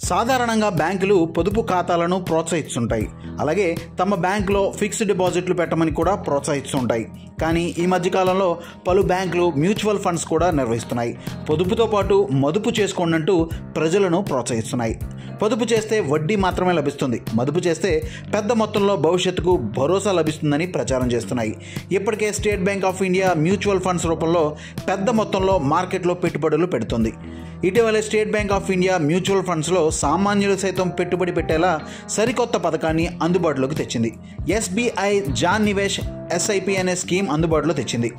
సాధారణంగా బ్యాంకులు పొదుపు ఖాతాలను ప్రోత్సహిస్తుంటాయి. అలాగే తమ బ్యాంకులో ఫిక్స్డ్ డిపాజిట్లు పెట్టమని కూడా ప్రోత్సహిస్తుంటాయి. కానీ ఈ మధ్యకాలంలో పలు బ్యాంకులు మ్యూచువల్ ఫండ్స్ కూడా నిర్వహిస్తున్నాయి. పొదుపుతో పాటు మదుపు చేసుకోండి అంటూ ప్రజలను ప్రోత్సహిస్తున్నాయి. పొదుపు చేస్తే వడ్డీ మాత్రమే లభిస్తుంది, మదుపు చేస్తే పెద్ద మొత్తంలో భవిష్యత్తుకు భరోసా లభిస్తుందని ప్రచారం చేస్తున్నాయి. ఇప్పటికే state Bank of India mutual funds రూపంలో పెద్ద మొత్తంలో మార్కెట్లో పెట్టుబడులు పెడుతుంది. ఇటీవల state Bank of India mutual ఫండ్స్లో సామాన్యులు సైతం పెట్టుబడి పెట్టేలా సరికొత్త పథకాన్ని అందుబాటులోకి తెచ్చింది. ఎస్బీఐ జాన్ నివేష్ ఎస్ఐపి అనే స్కీమ్ అందుబాటులో తెచ్చింది.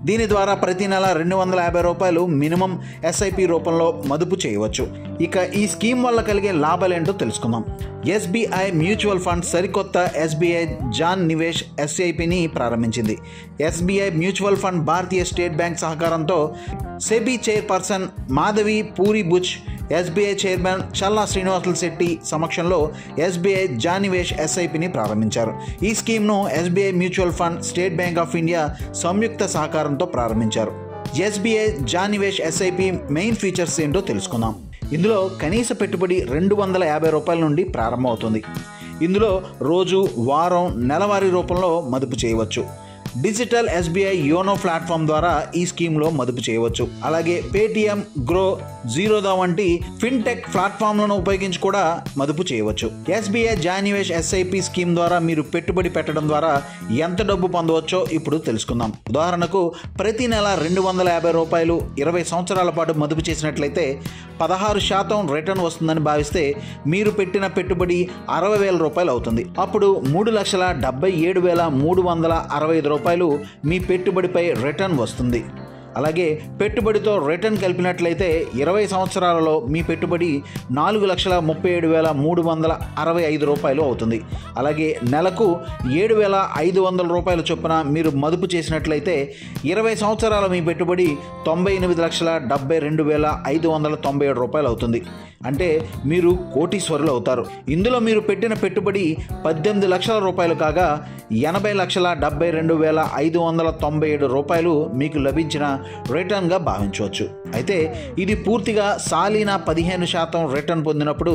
దీని ద్వారా ప్రతి నెల ₹250 మినిమం ఎస్ఐపి రూపంలో మదుపు చేయవచ్చు. ఇక ఈ స్కీమ్ వల్ల కలిగే లాభాలేంటో తెలుసుకుందాం. ఎస్బీఐ మ్యూచువల్ ఫండ్ సరికొత్త ఎస్బీఐ జాన్ నివేష్ ఎస్ఐపిని ప్రారంభించింది. SBI mutual fund Bharatiya State Bank సహకారంతో SEBI chairperson Madhabi Puri Buch, SBI chairman Challa Srinivasulu Setty సమక్షంలో ఎస్బీఐ జాన్ నివేష్ ఎస్ఐపిని ప్రారంభించారు. ఈ స్కీమ్ను SBI mutual fund, State Bank of India సంయుక్త సహకారంతో ప్రారంభించారు. SBI Jan Nivesh SIP main features ఏంటో తెలుసుకుందాం. ఇందులో కనీస పెట్టుబడి ₹250 నుండి ప్రారంభమవుతుంది. ఇందులో రోజు, వారం, నెలవారీ రూపంలో మదుపు చేయవచ్చు. డిజిటల్ ఎస్బీఐ యోనో ప్లాట్ఫామ్ ద్వారా ఈ స్కీమ్లో మదుపు చేయవచ్చు. అలాగే పేటిఎం, గ్రో, జీరోదా వంటి ఫిన్టెక్ ప్లాట్ఫామ్లను ఉపయోగించి కూడా మదుపు చేయవచ్చు. SBI Jan Nivesh SIP scheme ద్వారా మీరు పెట్టుబడి పెట్టడం ద్వారా ఎంత డబ్బు పొందవచ్చో ఇప్పుడు తెలుసుకుందాం. ఉదాహరణకు ప్రతి నెల ₹250 20 సంవత్సరాల పాటు మదుపు చేసినట్లయితే 16% రిటర్న్ వస్తుందని భావిస్తే మీరు పెట్టిన పెట్టుబడి ₹60,000 అవుతుంది. అప్పుడు ₹3,77,365 మీ పెట్టుబడిపై రిటర్న్ వస్తుంది. అలాగే పెట్టుబడితో రిటర్న్ కలిపినట్లయితే 20 సంవత్సరాలలో మీ పెట్టుబడి ₹4,37,365 అవుతుంది. అలాగే నెలకు ₹7,500 చొప్పున మీరు మదుపు చేసినట్లయితే 20 సంవత్సరాల మీ పెట్టుబడి ₹98,72,597 అవుతుంది. అంటే మీరు కోటీశ్వరులు అవుతారు. ఇందులో మీరు పెట్టిన పెట్టుబడి ₹18 లక్షల కాగా ₹80,72,597 మీకు లభించిన రిటర్న్గా భావించవచ్చు. అయితే ఇది పూర్తిగా సాలీనా 15% రిటర్న్ పొందినప్పుడు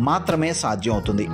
మాత్రమే సాధ్యం అవుతుంది.